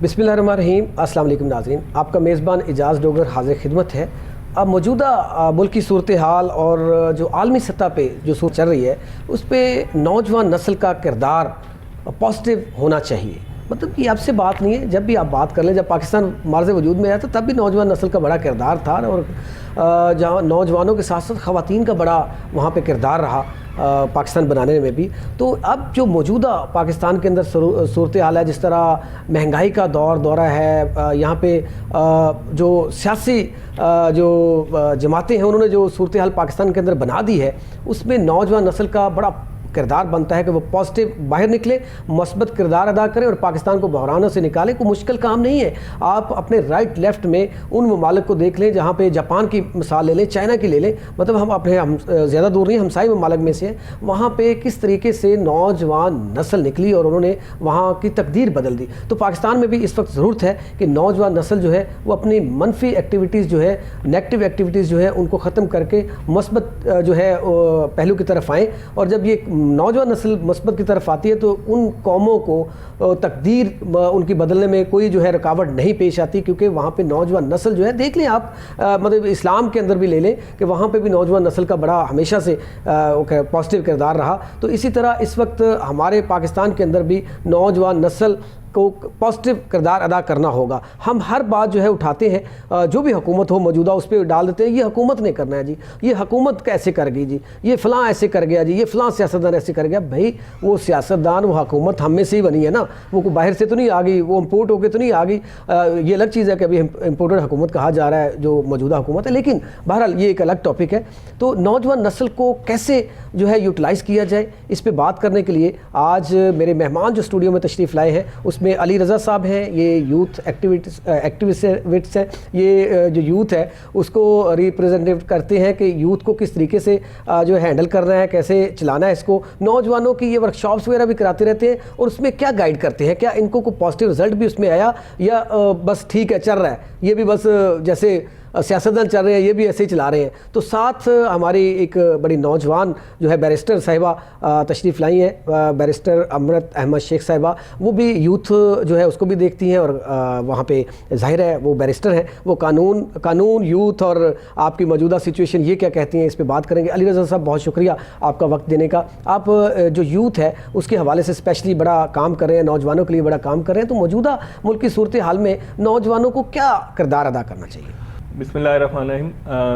بسم اللہ الرحمن الرحیم. السلام علیکم ناظرین, آپ کا میزبان اعجاز ڈوگر حاضر خدمت ہے. اب موجودہ ملکی صورتحال اور جو عالمی سطح پہ جو صورت چل رہی ہے اس پہ نوجوان نسل کا کردار پازیٹیو ہونا چاہیے. مطلب یہ اب سے بات نہیں ہے, جب بھی آپ بات کر لیں, جب پاکستان معرض وجود میں آیا تھا تب بھی نوجوان نسل کا بڑا کردار تھا, اور جہاں نوجوانوں کے ساتھ ساتھ خواتین کا بڑا وہاں پہ کردار رہا پاکستان بنانے میں بھی. تو اب جو موجودہ پاکستان کے اندر صورتحال ہے, جس طرح مہنگائی کا دورہ ہے, یہاں پہ جو سیاسی جو جماعتیں ہیں انہوں نے جو صورتحال پاکستان کے اندر بنا دی ہے, اس میں نوجوان نسل کا بڑا کردار بنتا ہے کہ وہ پازیٹیو باہر نکلے, مثبت کردار ادا کریں اور پاکستان کو بحرانوں سے نکالیں. کوئی مشکل کام نہیں ہے. آپ اپنے رائٹ لیفٹ میں ان ممالک کو دیکھ لیں, جہاں پہ جاپان کی مثال لے لیں, چائنا کی لے لیں, مطلب ہم زیادہ دور نہیں, ہمسائے ممالک میں سے ہیں. وہاں پہ کس طریقے سے نوجوان نسل نکلی اور انہوں نے وہاں کی تقدیر بدل دی. تو پاکستان میں بھی اس وقت ضرورت ہے کہ نوجوان نسل جو ہے وہ اپنی منفی ایکٹیویٹیز جو ہے, نیگیٹو ایکٹیویٹیز جو ہے ان کو ختم کر کے مثبت جو ہے پہلو کی طرف آئیں. اور جب یہ نوجوان نسل مثبت کی طرف آتی ہے تو ان قوموں کو تقدیر ان کی بدلنے میں کوئی جو ہے رکاوٹ نہیں پیش آتی, کیونکہ وہاں پہ نوجوان نسل جو ہے, دیکھ لیں آپ, مطلب اسلام کے اندر بھی لے لیں کہ وہاں پہ بھی نوجوان نسل کا بڑا ہمیشہ سے پازیٹیو کردار رہا. تو اسی طرح اس وقت ہمارے پاکستان کے اندر بھی نوجوان نسل کو پازیٹیو کردار ادا کرنا ہوگا. ہم ہر بات جو ہے اٹھاتے ہیں, جو بھی حکومت ہو موجودہ اس پہ ڈال دیتے ہیں, یہ حکومت نے کرنا ہے جی, یہ حکومت کیسے کر گئی جی, یہ فلاں ایسے کر گیا جی, یہ فلاں سیاستدان ایسے کر گیا. بھائی وہ سیاستدان, وہ حکومت ہم میں سے ہی بنی ہے نا, وہ باہر سے تو نہیں آ گئی, وہ امپورٹ ہو کے تو نہیں آ گئی. یہ الگ چیز ہے کہ ابھی امپورٹڈ حکومت کہا جا رہا ہے جو موجودہ حکومت ہے, لیکن بہرحال یہ ایک الگ ٹاپک ہے. تو نوجوان نسل کو کیسے جو ہے یوٹیلائز کیا جائے, اس پہ بات کرنے کے لیے آج میرے مہمان جو اسٹوڈیو میں تشریف لائے ہیں اس میں علی رضا صاحب ہیں, یہ یوتھ ایکٹیوسٹس ہیں. یہ جو یوتھ ہے اس کو ریپریزنٹ کرتے ہیں کہ یوتھ کو کس طریقے سے جو ہینڈل کرنا ہے, کیسے چلانا ہے اس کو. نوجوانوں کی یہ ورکشاپس وغیرہ بھی کراتے رہتے ہیں, اور اس میں کیا گائیڈ کرتے ہیں, کیا ان کو کوئی پازیٹیو رزلٹ بھی اس میں آیا, یا بس ٹھیک ہے چل رہا ہے, یہ بھی بس جیسے سیاستدان چل رہے ہیں یہ بھی ایسے ہی چلا رہے ہیں. تو ساتھ ہماری ایک بڑی نوجوان جو ہے بیرسٹر صاحبہ تشریف لائی ہیں, بیرسٹر امرت احمد شیخ صاحبہ. وہ بھی یوتھ جو ہے اس کو بھی دیکھتی ہیں, اور وہاں پہ ظاہر ہے وہ بیرسٹر ہیں, وہ قانون یوتھ اور آپ کی موجودہ سچویشن یہ کیا کہتی ہیں, اس پہ بات کریں گے. علی رضا صاحب بہت شکریہ آپ کا وقت دینے کا. آپ جو یوتھ ہے اس کے حوالے سے اسپیشلی بڑا کام کر رہے ہیں, نوجوانوں کے لیے بڑا کام کر رہے ہیں. تو موجودہ ملک کی صورتحال میں نوجوانوں کو کیا کردار ادا کرنا چاہیے؟ بسم اللہ الرحمن الرحیم.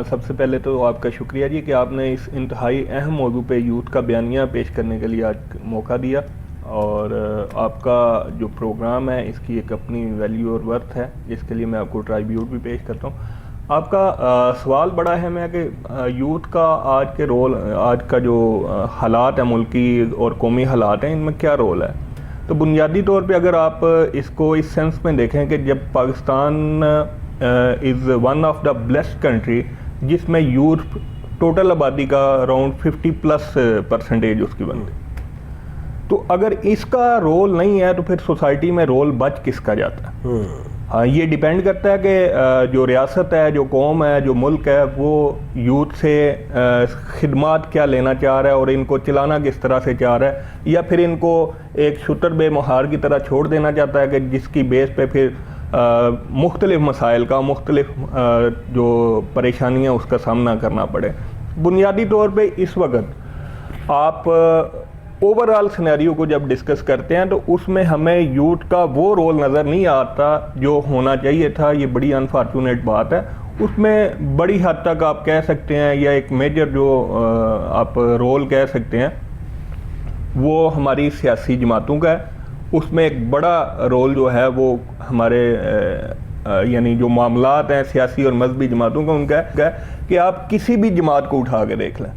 سب سے پہلے تو آپ کا شکریہ جی کہ آپ نے اس انتہائی اہم موضوع پہ یوتھ کا بیانیہ پیش کرنے کے لیے آج موقع دیا, اور آپ کا جو پروگرام ہے اس کی ایک اپنی ویلیو اور ورتھ ہے, جس کے لیے میں آپ کو ٹرائیبیوٹ بھی پیش کرتا ہوں. آپ کا سوال بڑا اہم ہے کہ یوتھ کا آج کے رول, آج کا جو حالات ہیں ملکی اور قومی حالات ہیں, ان میں کیا رول ہے. تو بنیادی طور پہ اگر آپ اس کو اس سینس میں دیکھیں کہ جب Pakistan is one of the blessed country جس میں یوتھ ٹوٹل آبادی کا اراؤنڈ 50+ اس کی بنتی, تو اگر اس کا رول نہیں ہے تو پھر سوسائٹی میں رول بچ کس کا جاتا ہے. ہاں, یہ ڈیپینڈ کرتا ہے کہ جو ریاست ہے, جو قوم ہے, جو ملک ہے, وہ یوتھ سے خدمات کیا لینا چاہ رہا ہے اور ان کو چلانا کس طرح سے چاہ رہا ہے, یا پھر ان کو ایک شتر بے مہار کی طرح چھوڑ دینا چاہتا ہے کہ جس کی بیس پہ پھر مختلف مسائل کا, مختلف جو پریشانیاں اس کا سامنا کرنا پڑے. بنیادی طور پہ اس وقت آپ اوور آل سینیریو کو جب ڈسکس کرتے ہیں تو اس میں ہمیں یوتھ کا وہ رول نظر نہیں آتا جو ہونا چاہیے تھا. یہ بڑی انفارچونیٹ بات ہے. اس میں بڑی حد تک آپ کہہ سکتے ہیں, یا ایک میجر جو آپ رول کہہ سکتے ہیں, وہ ہماری سیاسی جماعتوں کا ہے. اس میں ایک بڑا رول جو ہے وہ ہمارے یعنی جو معاملات ہیں سیاسی اور مذہبی جماعتوں کا, ان کا ہے کہ آپ کسی بھی جماعت کو اٹھا کے دیکھ لیں,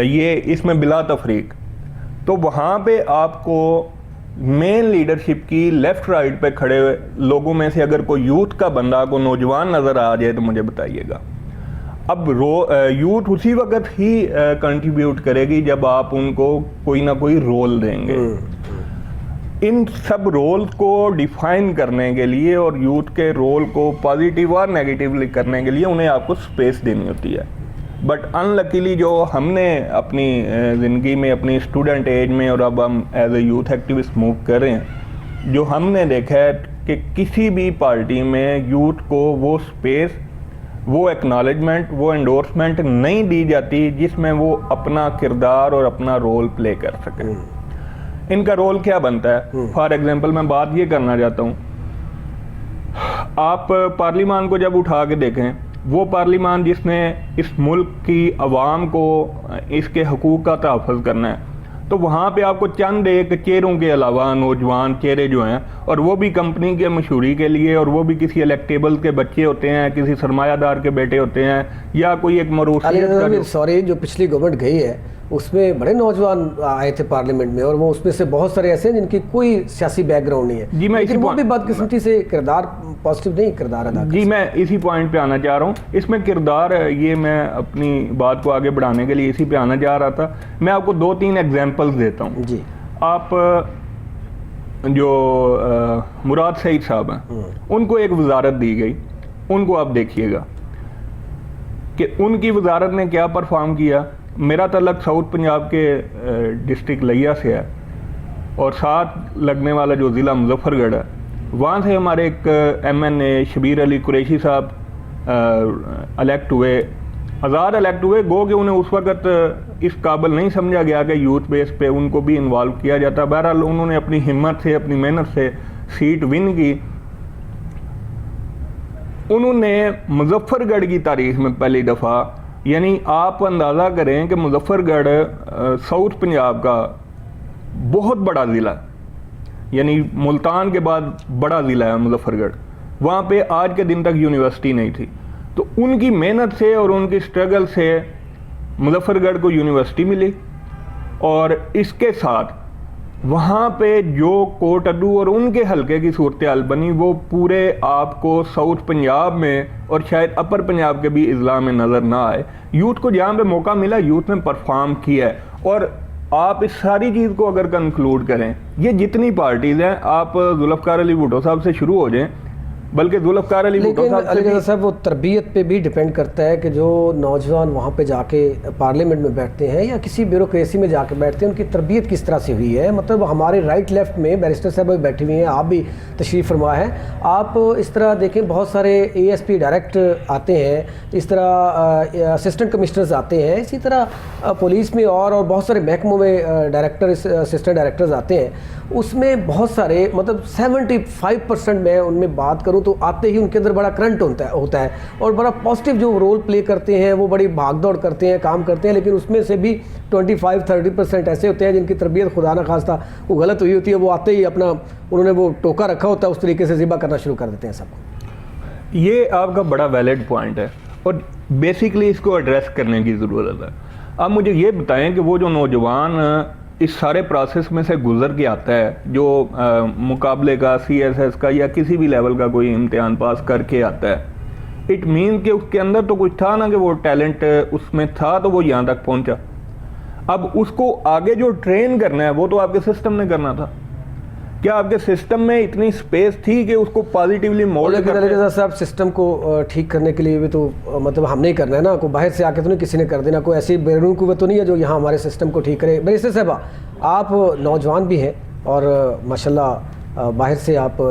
یہ اس میں بلا تفریق, تو وہاں پہ آپ کو مین لیڈرشپ کی لیفٹ رائٹ پہ کھڑے ہوئے لوگوں میں سے اگر کوئی یوتھ کا بندہ, کو نوجوان نظر آ جائے تو مجھے بتائیے گا. اب یوتھ اسی وقت ہی کنٹریبیوٹ کرے گی جب آپ ان کو کوئی نہ کوئی رول دیں گے. ان سب رولز کو ڈیفائن کرنے کے لیے اور یوتھ کے رول کو پازیٹیو اور نیگیٹیولی کرنے کے لیے انہیں آپ کو سپیس دینی ہوتی ہے. بٹ ان لکیلی جو ہم نے اپنی زندگی میں, اپنی اسٹوڈنٹ ایج میں, اور اب ہم as a youth activist move کر رہے ہیں, جو ہم نے دیکھا ہے کہ کسی بھی پارٹی میں یوتھ کو وہ سپیس، وہ ایکنالجمنٹ، وہ انڈورسمنٹ نہیں دی جاتی جس میں وہ اپنا کردار اور اپنا رول پلے کر سکیں. ان کا رول کیا بنتا ہے؟ فار ایگزامپل میں بات یہ کرنا چاہتا ہوں، آپ پارلیمان کو جب اٹھا کے دیکھیں، وہ پارلیمان جس نے اس ملک کی عوام کو اس کے حقوق کا تحفظ کرنا ہے، تو وہاں پہ آپ کو چند ایک چہروں کے علاوہ نوجوان چہرے جو ہیں، اور وہ بھی کمپنی کے مشہوری کے لیے، اور وہ بھی کسی الیکٹیبل کے بچے ہوتے ہیں، کسی سرمایہ دار کے بیٹے ہوتے ہیں، یا کوئی ایک موروثیت. سوری، جو پچھلی گورنمنٹ گئی ہے اس میں بڑے نوجوان آئے تھے پارلیمنٹ میں، اور وہ اس میں سے بہت سارے ایسے ہیں جن کی کوئی سیاسی بیک گراؤنڈ نہیں ہے، جی میں لیکن وہ بھی بدقسمتی سے کردار پازیٹیو نہیں کردار ادا. جی میں اسی پوائنٹ پہ آنا چاہ رہا ہوں. اس میں کردار، یہ میں اپنی بات کو آگے بڑھانے کے لیے اسی پہ آنا چاہ رہا تھا. میں آپ کو 2-3 ایگزامپلز دیتا ہوں. جی آپ جو مراد سعید صاحب ہیں، ان کو ایک وزارت دی گئی، ان کو آپ دیکھیے گا کہ ان کی وزارت نے کیا پرفارم کیا. میرا تعلق ساؤتھ پنجاب کے ڈسٹرکٹ لیا سے ہے، اور ساتھ لگنے والا جو ضلع مظفر گڑھ ہے، وہاں سے ہمارے ایک ایم این اے شبیر علی قریشی صاحب الیکٹ ہوئے، آزاد الیکٹ ہوئے. گو کہ انہیں اس وقت اس قابل نہیں سمجھا گیا کہ یوتھ بیس پہ ان کو بھی انوالو کیا جاتا. بہرحال انہوں نے اپنی ہمت سے، اپنی محنت سے سیٹ ون کی. انہوں نے مظفر گڑھ کی تاریخ میں پہلی دفعہ، یعنی آپ اندازہ کریں کہ مظفر گڑھ ساؤتھ پنجاب کا بہت بڑا ضلع، یعنی ملتان کے بعد بڑا ضلع ہے مظفر گڑھ. وہاں پہ آج کے دن تک یونیورسٹی نہیں تھی. تو ان کی محنت سے اور ان کی سٹرگل سے مظفر گڑھ کو یونیورسٹی ملی، اور اس کے ساتھ وہاں پہ جو کوٹ ادو اور ان کے حلقے کی صورتحال بنی، وہ پورے آپ کو ساؤتھ پنجاب میں اور شاید اپر پنجاب کے بھی اضلاع میں نظر نہ آئے. یوتھ کو جہاں پہ موقع ملا، یوتھ نے پرفارم کیا ہے. اور آپ اس ساری چیز کو اگر کنکلوڈ کریں، یہ جتنی پارٹیز ہیں، آپ ذوالفقار علی بھٹو صاحب سے شروع ہو جائیں، بلکہ ذوالفقار علی بھٹو صاحب وہ تربیت پہ بھی ڈیپینڈ کرتا ہے کہ جو نوجوان وہاں پہ جا کے پارلیمنٹ میں بیٹھتے ہیں یا کسی بیوروکریسی میں جا کے بیٹھتے ہیں، ان کی تربیت کس طرح سے ہوئی ہے. مطلب ہمارے رائٹ لیفٹ میں بیرسٹر صاحب بھی بیٹھے ہوئے ہیں، آپ بھی تشریف فرما ہے. آپ اس طرح دیکھیں بہت سارے اے ایس پی ڈائریکٹ آتے ہیں، اس طرح اسسٹنٹ کمشنرز آتے ہیں، اسی طرح پولیس میں اور بہت سارے محکموں میں ڈائریکٹر، اسسٹنٹ ڈائریکٹرز آتے ہیں. اس میں بہت سارے، مطلب 75% میں ان میں بات کروں تو آتے ہی ان کے اندر بڑا کرنٹ ہوتا ہے اور بڑا پازیٹیو جو رول پلے کرتے ہیں، وہ بڑی بھاگ دوڑ کرتے ہیں، کام کرتے ہیں. لیکن اس میں سے بھی 25-30% ایسے ہوتے ہیں جن کی تربیت خدا نہ خواستہ وہ غلط ہوئی ہوتی ہے. وہ آتے ہی اپنا انہوں نے وہ ٹوکا رکھا ہوتا ہے، اس طریقے سے ذبح کرنا شروع کر دیتے ہیں سب کو. یہ آپ کا بڑا ویلڈ پوائنٹ ہے، اور بیسیکلی اس کو ایڈریس کرنے کی ضرورت ہے. آپ مجھے یہ بتائیں کہ وہ جو نوجوان اس سارے پروسیس میں سے گزر کے آتا ہے، جو مقابلے کا، سی ایس ایس کا یا کسی بھی لیول کا کوئی امتحان پاس کر کے آتا ہے، اٹ مین کہ اس کے اندر تو کچھ تھا نا، کہ وہ ٹیلنٹ اس میں تھا تو وہ یہاں تک پہنچا. اب اس کو آگے جو ٹرین کرنا ہے وہ تو آپ کے سسٹم نے کرنا تھا. کیا آپ کے سسٹم میں اتنی سپیس تھی کہ اس کو پازیٹیولی مولڈ کرنا؟ صاحب سسٹم کو ٹھیک کرنے کے لیے بھی تو مطلب ہم نہیں کرنا ہے نا، کوئی باہر سے آ کے تو نہیں کسی نے کر دینا، کوئی ایسی بیرون قوت تو نہیں ہے جو یہاں ہمارے سسٹم کو ٹھیک کرے. بیرسٹر صاحبہ، آپ نوجوان بھی ہیں اور ماشاءاللہ باہر سے آپ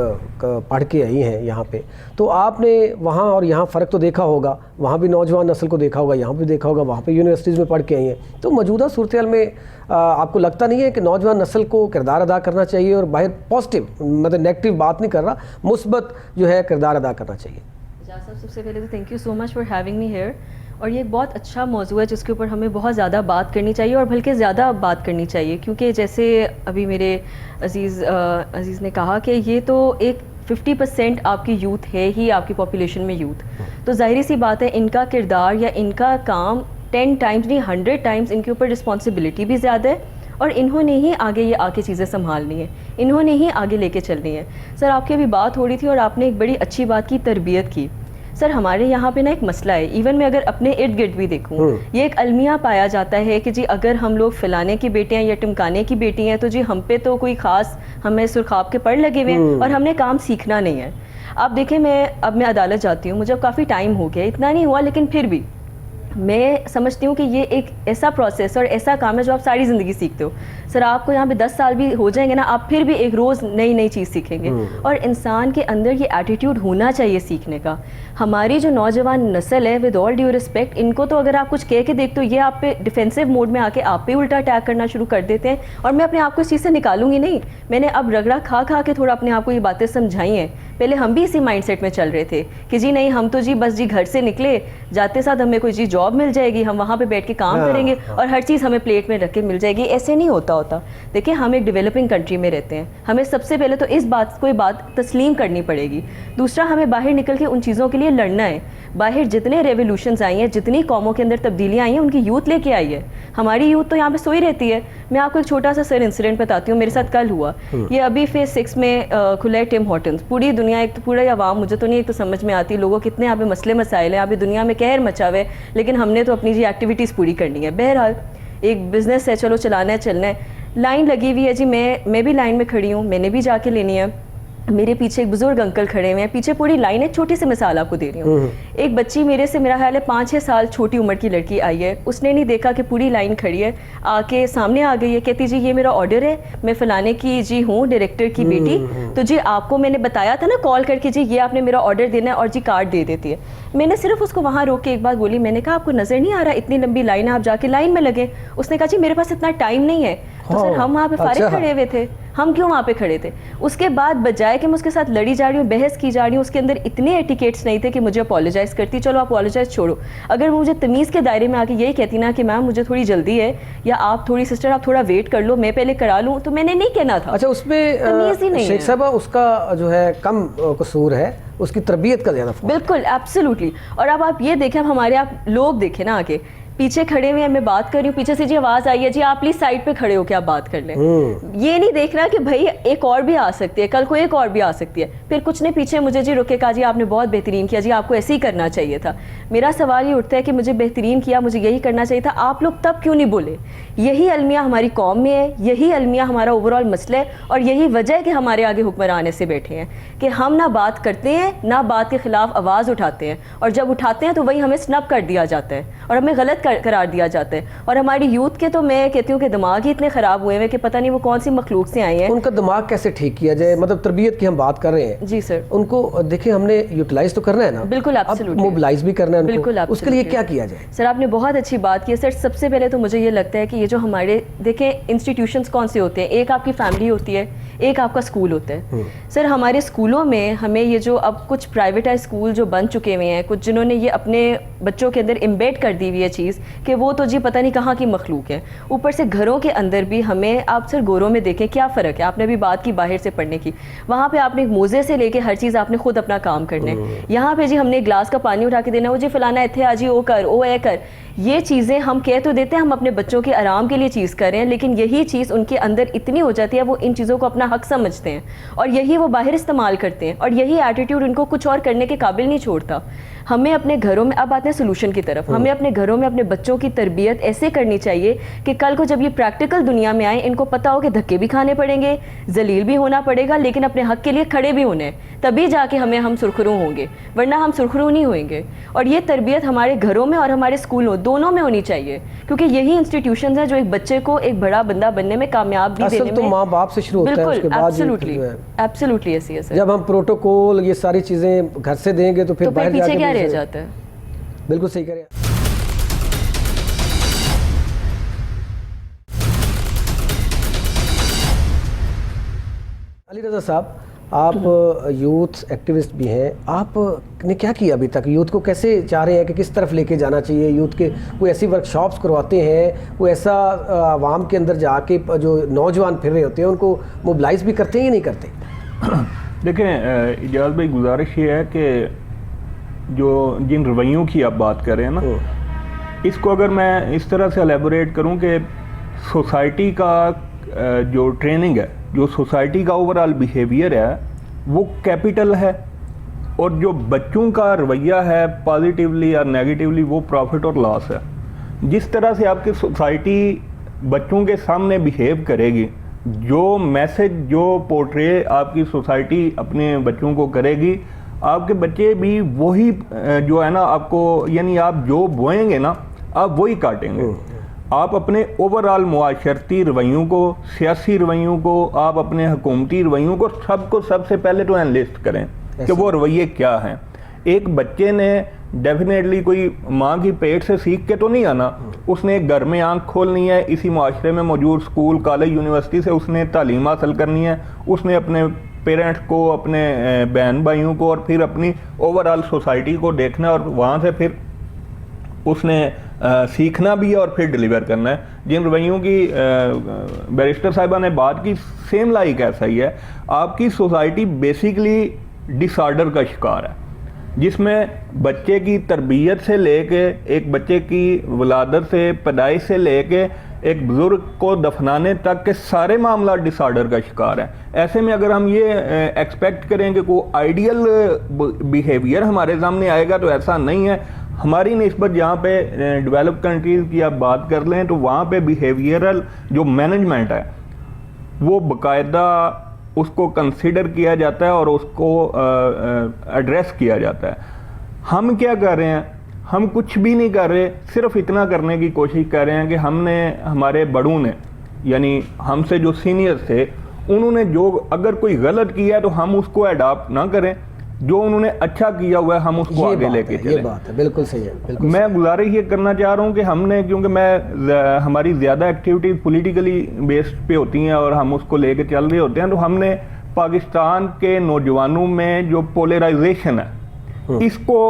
پڑھ کے آئی ہیں یہاں پہ، تو آپ نے وہاں اور یہاں فرق تو دیکھا ہوگا. وہاں بھی نوجوان نسل کو دیکھا ہوگا، یہاں بھی دیکھا ہوگا، وہاں پہ یونیورسٹیز میں پڑھ کے آئی ہیں. تو موجودہ صورتحال میں آپ کو لگتا نہیں ہے کہ نوجوان نسل کو کردار ادا کرنا چاہیے اور باہر پازیٹیو، مطلب نیگیٹو بات نہیں کر رہا، مثبت جو ہے کردار ادا کرنا چاہیے؟ صاحب سب سے پہلے تو thank you so much for having me here. اور یہ ایک بہت اچھا موضوع ہے جس کے اوپر ہمیں بہت زیادہ بات کرنی چاہیے، اور بلکہ زیادہ بات کرنی چاہیے، کیونکہ جیسے ابھی میرے عزیز نے کہا کہ یہ تو ایک 50% آپ کی یوتھ ہے ہی، آپ کی پاپولیشن میں یوتھ. تو ظاہری سی بات ہے ان کا کردار یا ان کا کام 10 ٹائمز نہیں 100 ٹائمز ان کے اوپر رسپانسبلٹی بھی زیادہ ہے، اور انہوں نے ہی آگے یہ آ کے چیزیں سنبھالنی ہے، انہوں نے ہی آگے لے کے چلنی ہے. سر آپ کی ابھی بات ہو رہی تھی اور آپ نے ایک بڑی اچھی بات کی، تربیت کی. سر ہمارے یہاں پہ نا ایک مسئلہ ہے، ایون میں اگر اپنے ارد گرد بھی دیکھوں، یہ ایک المیہ پایا جاتا ہے کہ جی اگر ہم لوگ فلانے کی بیٹے ہیں یا ٹمکانے کی بیٹی ہیں تو جی ہم پہ تو کوئی خاص ہمیں سرخاب کے پڑھ لگے ہوئے ہیں اور ہم نے کام سیکھنا نہیں ہے. آپ دیکھیں، میں عدالت جاتی ہوں، مجھے اب کافی ٹائم ہو گیا، اتنا نہیں ہوا لیکن پھر بھی میں سمجھتی ہوں کہ یہ ایک ایسا پروسیس اور ایسا کام ہے جو آپ ساری زندگی سیکھتے ہو. سر آپ کو یہاں پہ 10 سال بھی ہو جائیں گے نا, آپ پھر بھی ایک روز نئی چیز سیکھیں گے. اور انسان کے اندر یہ ایٹیٹیوڈ ہونا چاہیے سیکھنے کا. ہماری جو نوجوان نسل ہے, ود آل ڈیو رسپیکٹ, ان کو تو اگر آپ کچھ کہہ کے دیکھتے ہو یہ آپ پہ ڈیفینسو موڈ میں آ کے آپ پہ الٹا اٹیک کرنا شروع کر دیتے ہیں. اور میں اپنے آپ کو اس چیز سے نکالوں گی نہیں. میں نے اب رگڑا کھا کے تھوڑا اپنے آپ کو یہ باتیں سمجھائی ہیں. پہلے ہم بھی اسی مائنڈ سیٹ میں چل رہے تھے کہ جی نہیں, ہم تو جی بس جی گھر سے نکلے, جاتے ساتھ ہمیں کوئی جی جاب مل جائے گی, ہم وہاں پہ بیٹھ کے کام کریں گے اور ہر چیز ہمیں پلیٹ میں رکھ کے مل جائے گی. ایسے نہیں ہوتا. دیکھیں ہم ایک ڈیولپنگ کنٹری میں رہتے ہیں, ہمیں سب سے پہلے تو اس بات کوئی بات تسلیم کرنی پڑے گی. دوسرا, ہمیں باہر نکل کے ان چیزوں کے لیے لڑنا ہے. باہر جتنے ریولیوشنز آئی ہیں, جتنی قوموں کے اندر تبدیلیاں آئی ہیں, ان کی یوتھ لے کے آئی ہے. ہماری یوتھ تو یہاں پہ سوئی رہتی ہے. میں آپ کو ایک چھوٹا سا سر انسیڈنٹ بتاتی ہوں, میرے ساتھ کل ہوا. یہ ابھی فیز 6 میں کھلا ہے ٹم ہارٹنز. پوری دنیا, ایک تو پورا عوام, مجھے تو نہیں ایک تو سمجھ میں آتی لوگوں کتنے یہاں پہ مسئلے مسائل ہیں, یہاں پہ دنیا میں قہر مچا ہوا ہے, لیکن ہم نے تو اپنی جی ایکٹیویٹیز پوری کرنی ہے. بہرحال ایک بزنس ہے, چلو چلانا ہے, چلنا ہے. لائن لگی ہوئی ہے جی, میں بھی لائن میں کھڑی ہوں, میں نے بھی جا کے لینی ہے. میرے پیچھے ایک بزرگ انکل کھڑے ہوئے ہیں, پیچھے پوری لائن ہے. چھوٹی سی مثال آپ کو دے رہی ہوں. ایک بچی میرے سے, میرا خیال ہے 5-6 سال چھوٹی عمر کی لڑکی آئی ہے. اس نے نہیں دیکھا کہ پوری لائن کھڑی ہے, آ کے سامنے آ گئی ہے, کہتی جی یہ میرا آرڈر ہے, میں فلانے کی جی ہوں, ڈائریکٹر کی بیٹی, تو جی آپ کو میں نے بتایا تھا نا کال کر کے, جی یہ آپ نے میرا آرڈر دینا ہے, اور جی کارڈ دے دیتی ہے. میں نے صرف اس کو وہاں روک کے ایک بات بولی, میں نے کہا آپ کو نظر نہیں آ رہا اتنی لمبی لائن ہے, آپ جا کے لائن میں لگے. اس نے کہا جی میرے پاس اتنا ٹائم نہیں ہے. تو سر ہم وہاں پہ فارغ کھڑے ہوئے تھے, ہم کیوں وہاں پہ کھڑے تھے؟ اس کے بعد بجائے کہ میں اس کے ساتھ لڑی جا رہی ہوں, بحث کی جا رہی ہوں, اس کے اندر اتنے ایٹیکیٹس نہیں تھے کہ مجھے اپولوجائز کرتی. چلو اپولوجائز چھوڑو, اگر وہ مجھے تمیز کے دائرے میں آ کے یہی کہتی نا کہ میم مجھے تھوڑی جلدی ہے, یا آپ تھوڑی سسٹر آپ تھوڑا ویٹ کر لو, میں پہلے کرا لوں, تو میں نے نہیں کہنا تھا. اچھا, اس میں شیخ صاحبہ اس کا جو ہے کم قصور ہے, اس کی تربیت کا زیادہ فون. بالکل ایبسلیوٹلی. اور اب آپ یہ دیکھیں, اب ہمارے آپ لوگ دیکھیں نا, آگے پیچھے کھڑے ہوئے ہیں, میں بات کر رہی ہوں, پیچھے سے جی آواز آئی ہے جی آپ پلیز سائڈ پہ کھڑے ہو کے آپ بات کر لیں. یہ نہیں دیکھنا کہ بھائی ایک اور بھی آ سکتی ہے, کل کو ایک اور بھی آ سکتی ہے. پھر کچھ نے پیچھے مجھے جی رکے, کہا جی آپ نے بہت بہترین کیا, جی آپ کو ایسے ہی کرنا چاہیے تھا. میرا سوال یہ اٹھتا ہے کہ مجھے بہترین کیا, مجھے یہی کرنا چاہیے تھا, آپ لوگ تب کیوں نہیں بولے؟ یہی المیہ ہماری قوم میں ہے, یہی المیہ ہمارا اوور آل مسئلہ ہے, اور یہی وجہ ہے کہ ہمارے آگے حکمران ایسے بیٹھے ہیں کہ ہم نہ بات کرتے ہیں, نہ بات کے خلاف آواز اٹھاتے ہیں, اور جب اٹھاتے ہیں تو وہی ہمیں سنپ کر دیا جاتا ہے اور ہمیں غلط قرار دیا جاتا ہے. اور ہماری یوتھ کے تو میں کہتی ہوں کہ دماغ ہی اتنے خراب ہوئے ہیں کہ پتہ نہیں وہ کون سی مخلوق سے آئے ہیں. ان کا دماغ کیسے ٹھیک کیا جائے؟ مطلب تربیت کی ہم بات کر رہے ہیں. جی سر. ان کو دیکھیں ہم نے یوٹیلائز تو کرنا ہے نا. بالکل ایبسلیوٹلی. موبلائز بھی کرنا ہے ان کو. بالکل اس کے لیے کیا کیا جائے؟ سر آپ نے بہت اچھی بات کی ہے. سر سب سے پہلے تو مجھے یہ لگتا ہے کہ یہ جو ہمارے دیکھیں انسٹیٹیوشنس کون سے ہوتے ہیں, ایک آپ کی فیملی ہوتی ہے, ایک آپ کا اسکول ہوتا ہے. سر ہمارے اسکولوں میں ہمیں یہ جو اب کچھ پرائیویٹائز اسکول جو بن چکے ہوئے ہیں, کچھ جنہوں نے یہ اپنے بچوں کے اندر امبیڈ کر دی ہوئی ہے چیز کہ وہ تو جی پتہ نہیں کہاں کی مخلوق ہے. اوپر سے گھروں کے اندر بھی ہمیں, آپ سر گوروں میں دیکھیں کیا فرق ہے. آپ نے بھی بات کی باہر سے پڑھنے کی, وہاں پہ آپ نے موزے سے لے کے ہر چیز آپ نے خود اپنا کام کرنا ہے. یہاں پہ جی ہم نے گلاس کا پانی اٹھا کے دینا, وہ جی فلانا اتھے آ جی او کر او اے کر. یہ چیزیں ہم کہہ تو دیتے ہیں ہم اپنے بچوں کے آرام کے لیے چیز کر رہے ہیں, لیکن یہی چیز ان کے اندر اتنی ہو جاتی ہے, وہ ان چیزوں کو اپنا حق سمجھتے ہیں اور یہی وہ باہر استعمال کرتے ہیں, اور یہی ایٹیٹیوڈ ان کو کچھ اور کرنے کے قابل نہیں چھوڑتا. ہمیں اپنے گھروں میں, اب آتے ہیں سولوشن کی طرف, ہمیں اپنے گھروں میں اپنے بچوں کی تربیت ایسے کرنی چاہیے کہ کل کو جب یہ پریکٹیکل دنیا میں آئیں ان کو پتہ ہو کہ دھکے بھی کھانے پڑیں گے, ذلیل بھی ہونا پڑے گا, لیکن اپنے حق کے لیے کھڑے بھی ہونے, تبھی جا کے ہم سرخرو ہوں گے, ورنہ ہم سرخرو نہیں ہوئیں گے. اور یہ تربیت ہمارے گھروں میں اور ہمارے اسکولوں دونوں میں ہونی چاہیے, کیونکہ یہی انسٹیٹیوشنز ہیں جو ایک بچے کو ایک بڑا بندہ بننے میں کامیاب بھی دینے میں. اصل تو ماں باپ سے شروع ہوتا ہے, اس کے بعد ایبسلیوٹلی ایسی ہے سر. جب ہم پروٹوکول یہ ساری چیزیں گھر سے دیں گے تو پھر باہر پیچھے کیا رہ جاتا ہے. بالکل صحیح کریں. علی رضا صاحب, آپ یوتھ ایکٹیوسٹ بھی ہیں, آپ نے کیا کیا ابھی تک؟ یوتھ کو کیسے چاہ رہے ہیں کہ کس طرف لے کے جانا چاہیے؟ یوتھ کے کوئی ایسی ورک شاپس کرواتے ہیں, کوئی ایسا عوام کے اندر جا کے جو نوجوان پھر رہے ہوتے ہیں ان کو موبلائز بھی کرتے ہیں یا نہیں کرتے؟ دیکھیں اجاز بھائی, گزارش یہ ہے کہ جو جن رویوں کی آپ بات کر رہے ہیں نا, اس کو اگر میں اس طرح سے الیبوریٹ کروں کہ سوسائٹی کا جو ٹریننگ ہے, جو سوسائٹی کا اوور آل بیہیویئر ہے وہ کیپٹل ہے, اور جو بچوں کا رویہ ہے پازیٹیولی اور نیگیٹیولی وہ پروفٹ اور لاس ہے. جس طرح سے آپ کی سوسائٹی بچوں کے سامنے بیہیو کرے گی, جو میسج جو پورٹرے آپ کی سوسائٹی اپنے بچوں کو کرے گی, آپ کے بچے بھی وہی جو ہے نا آپ کو یعنی آپ جو بوئیں گے نا آپ وہی کاٹیں گے. آپ اپنے اوور آل معاشرتی رویوں کو, سیاسی رویوں کو, آپ اپنے حکومتی رویوں کو سب سے پہلے تو انلسٹ کریں کہ وہ رویے کیا ہیں. ایک بچے نے ڈیفینیٹلی کوئی ماں کی پیٹ سے سیکھ کے تو نہیں آنا, اس نے گھر میں آنکھ کھولنی ہے, اسی معاشرے میں موجود اسکول, کالج, یونیورسٹی سے اس نے تعلیم حاصل کرنی ہے, اس نے اپنے پیرنٹس کو, اپنے بہن بھائیوں کو اور پھر اپنی اوور آل سوسائٹی کو دیکھنا ہے, اور وہاں سے پھر اس نے سیکھنا بھی ہے اور پھر ڈیلیور کرنا ہے. جن رویوں کی بیرسٹر صاحبہ نے بات کی, سیم لائک ایسا ہی ہے. آپ کی سوسائٹی بیسیکلی ڈس آرڈر کا شکار ہے, جس میں بچے کی تربیت سے لے کے, ایک بچے کی ولادت سے, پیدائش سے لے کے ایک بزرگ کو دفنانے تک کے سارے معاملات ڈس آرڈر کا شکار ہیں. ایسے میں اگر ہم یہ ایکسپیکٹ کریں کہ کوئی آئیڈیل بیہیویئر ہمارے سامنے آئے گا, تو ایسا نہیں ہے. ہماری نسبت جہاں پہ ڈیولپ کنٹریز کی آپ بات کر لیں تو وہاں پہ بیہیویئرل جو مینجمنٹ ہے وہ باقاعدہ اس کو کنسیڈر کیا جاتا ہے اور اس کو ایڈریس کیا جاتا ہے. ہم کیا کر رہے ہیں؟ ہم کچھ بھی نہیں کر رہے, صرف اتنا کرنے کی کوشش کر رہے ہیں کہ ہم نے, ہمارے بڑوں نے, یعنی ہم سے جو سینئر تھے, انہوں نے جو اگر کوئی غلط کیا ہے تو ہم اس کو اڈاپٹ نہ کریں, جو انہوں نے اچھا کیا ہوا ہے ہم اس کو آگے لے کے چلیں. یہ بات ہے, بالکل صحیح ہے. میں گزارش یہ کرنا چاہ رہا ہوں کہ ہم نے, کیونکہ ہماری زیادہ ایکٹیویٹیز پولیٹیکلی بیسڈ پہ ہوتی ہیں اور ہم اس کو لے کے چل رہے ہوتے ہیں, تو ہم نے پاکستان کے نوجوانوں میں جو پولرائزیشن ہے اس کو